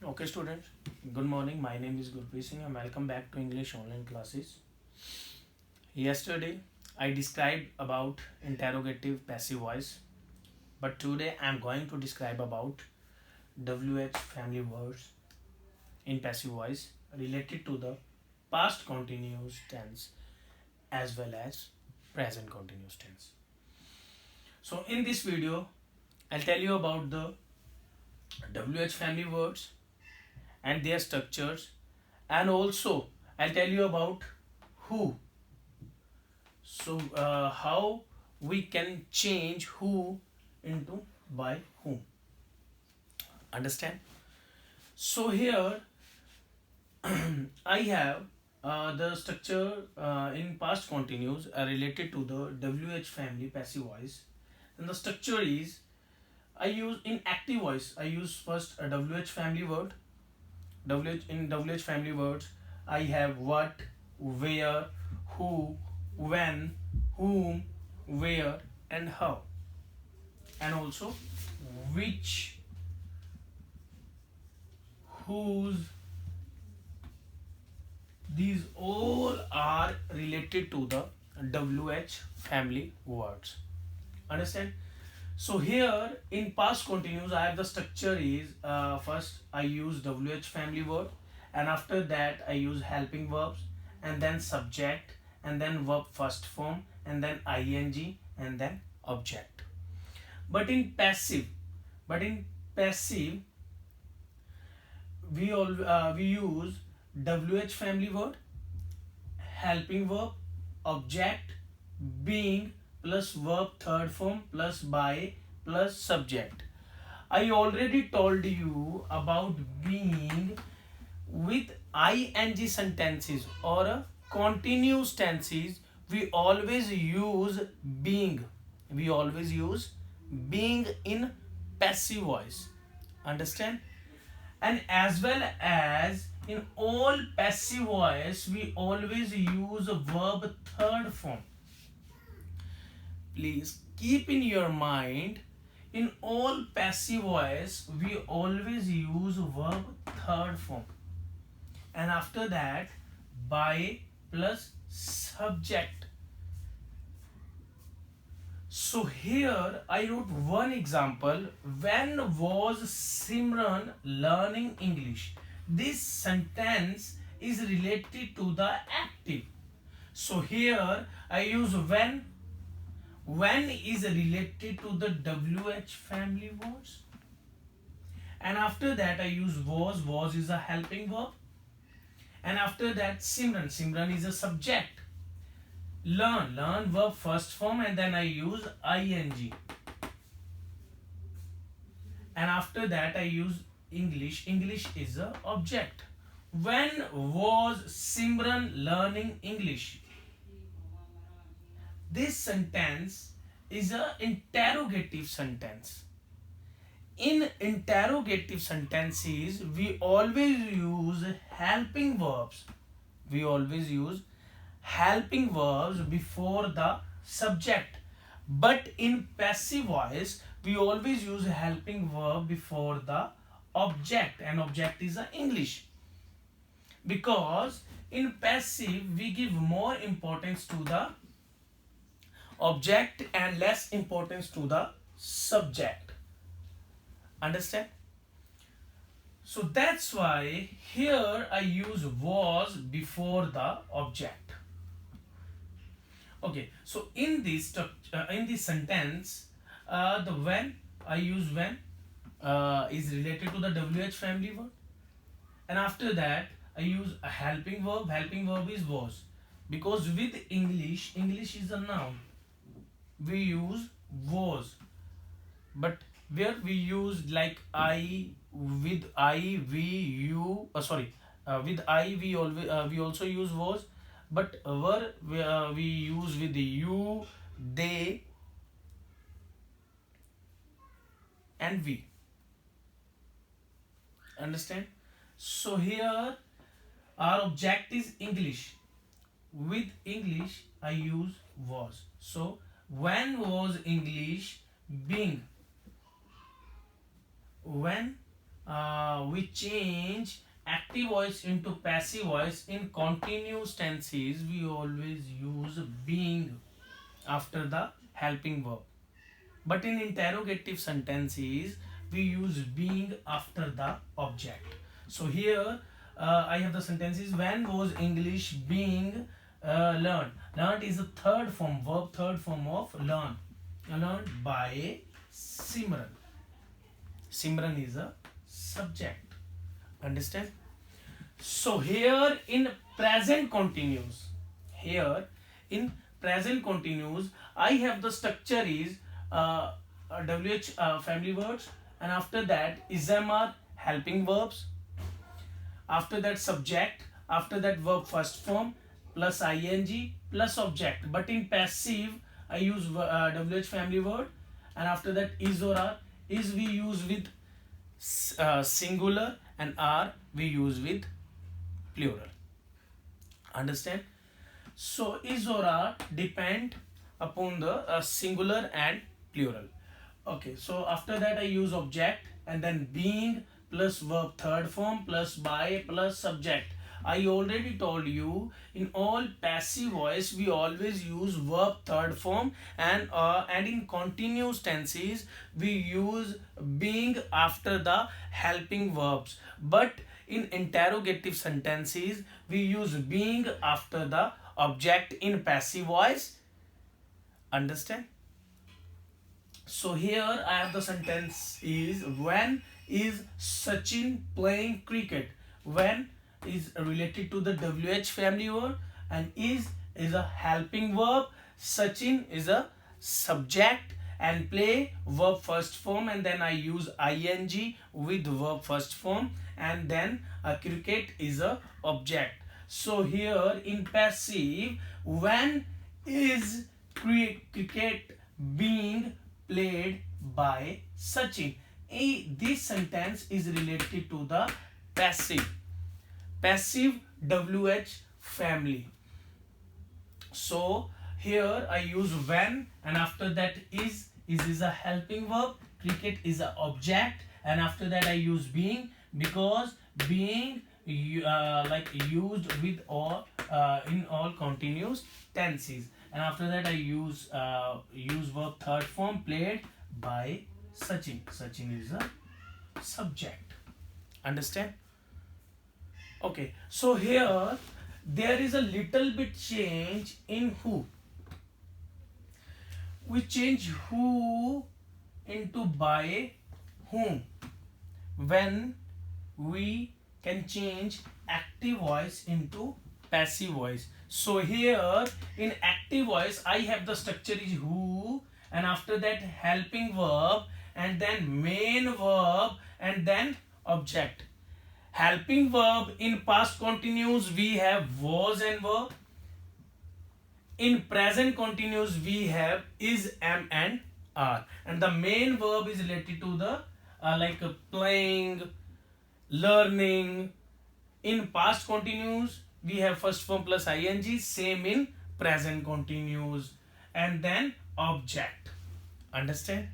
Okay, students. Good morning. My name is Gurpreet Singh and welcome back to English online classes. Yesterday, I described about interrogative passive voice, but today I am going to describe about WH family words in passive voice related to the past continuous tense as well as present continuous tense. So, in this video, I'll tell you about the WH family words and their structures, and also I'll tell you about who. So how we can change who into by whom. Understand? So here I have the structure in past continuous related to the WH family passive voice, and the structure is I use in active voice. I use first a WH family word. WH family words I have what, where, who, when, whom, where, and how, and also which, whose. These all are related to the WH family words. Understand? So here in past continuous, I have the structure is first I use WH family word, and after that I use helping verbs, and then subject, and then verb first form, and then ing, and then object. But in passive, but in passive, we use WH family word, helping verb, object, being plus verb third form plus by plus subject. I already told you about being with ing sentences or continuous tenses. We always use being. We always use being in passive voice. Understand? And as well as in all passive voice, we always use a verb third form. Please keep in your mind, in all passive voice we always use verb third form, and after that by plus subject. So here I wrote one example. When was Simran learning English? This sentence is related to the active. So here I use when. When is related to the WH family words, and after that I use was. Was is a helping verb, and after that Simran. Simran is a subject. Learn. Learn verb first form, and then I use ing, and after that I use English. English is a object. When was Simran learning English? This sentence is an interrogative sentence. In interrogative sentences, we always use helping verbs. We always use helping verbs before the subject. But in passive voice, we always use helping verb before the object, and object is English. Because in passive, we give more importance to the object and less importance to the subject. Understand? So that's why here I use was before the object. Okay, so in this sentence, the when I use when is related to the WH family word, and after that I use a helping verb. Helping verb is was, because with English is a noun. We use was, but where we use like I, with I we you with I we always we also use was, but where we use with the you, they, and we. Understand? So here our object is English. With English I use was. So when was English being? When we change active voice into passive voice. In continuous tenses we always use being after the helping verb, but in interrogative sentences we use being after the object. So here I have the sentences: when was English being learned? Learned is a third form, verb third form of learn. Learned by Simran. Simran is a subject. Understand? So here in present continuous, here in present continuous, I have the structure is WH family words, and after that ism are helping verbs, after that subject, after that verb first form plus ing plus object. But in passive I use WH family word, and after that is or are. Is we use with singular, and are we use with plural. Understand? So is or are depend upon the singular and plural. Okay, so after that I use object, and then being plus verb third form plus by plus subject. I already told you in all passive voice we always use verb third form, and in continuous tenses we use being after the helping verbs. But in interrogative sentences we use being after the object in passive voice. Understand? So here I have the sentence is: when is Sachin playing cricket? When is related to the WH family word, and is a helping verb. Sachin is a subject, and play verb first form, and then I use ing with verb first form, and then cricket is a object. So here in passive, when is cricket being played by Sachin? This sentence is related to the passive WH family. So here I use when, and after that is a helping verb, cricket is an object, and after that I use being, because being like used with all in all continuous tenses, and after that I use verb third form, played by Sachin. Sachin is a subject. Understand? Okay, so here there is a little bit change in who. We change who into by whom when we can change active voice into passive voice. So here in active voice I have the structure is who, and after that helping verb, and then main verb, and then object. Helping verb in past continuous we have was and were. In present continuous we have is, am, and are, and the main verb is related to the playing, learning. In past continuous we have first form plus ing, same in present continuous, and then object. Understand?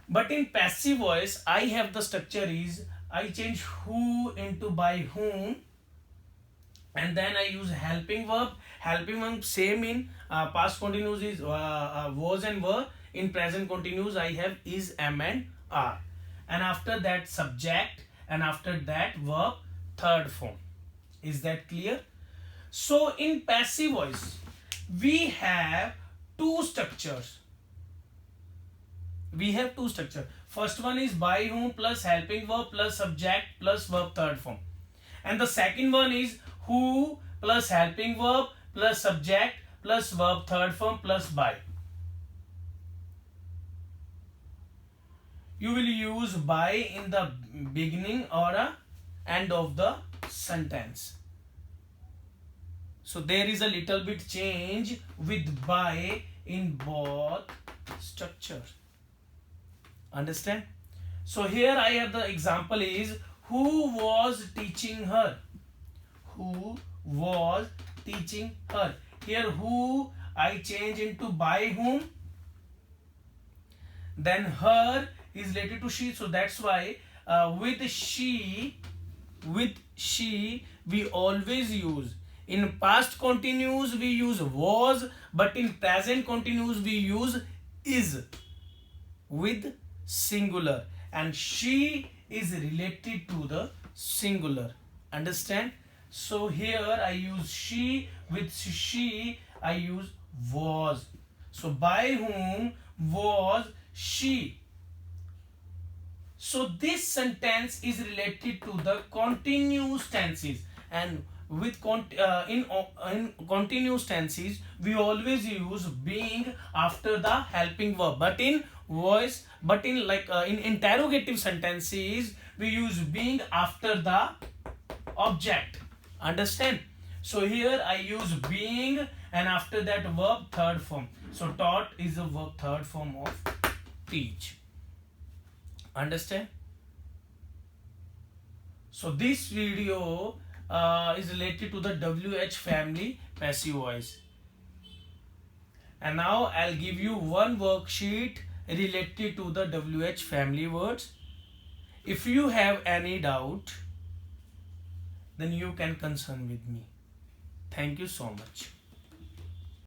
But in passive voice I have the structure is I change who into by whom, and then I use helping verb. Helping verb same in past continuous is was and were. In present continuous I have is, am, and are, and after that subject, and after that verb third form. Is that clear? So in passive voice we have two structures. First one is by whom plus helping verb plus subject plus verb third form, and the second one is who plus helping verb plus subject plus verb third form plus by. You will use by in the beginning or end of the sentence. So there is a little bit change with by in both structures. Understand? So here I have the example is who was teaching her. Who was teaching her. Here who I change into by whom. Then her is related to she, so that's why with she we always use. In past continuous we use was, but in present continuous we use is with singular, and she is related to the singular. Understand? So here I use she, with she I use was. So by whom was she? So this sentence is related to the continuous tenses, and with in continuous tenses we always use being after the helping verb, but in in interrogative sentences we use being after the object. Understand? So here I use being, and after that verb third form. So taught is a verb third form of teach. Understand? So this video is related to the WH family passive voice. And now I'll give you one worksheet related to the WH family words. If you have any doubt, then you can concern with me. Thank you so much.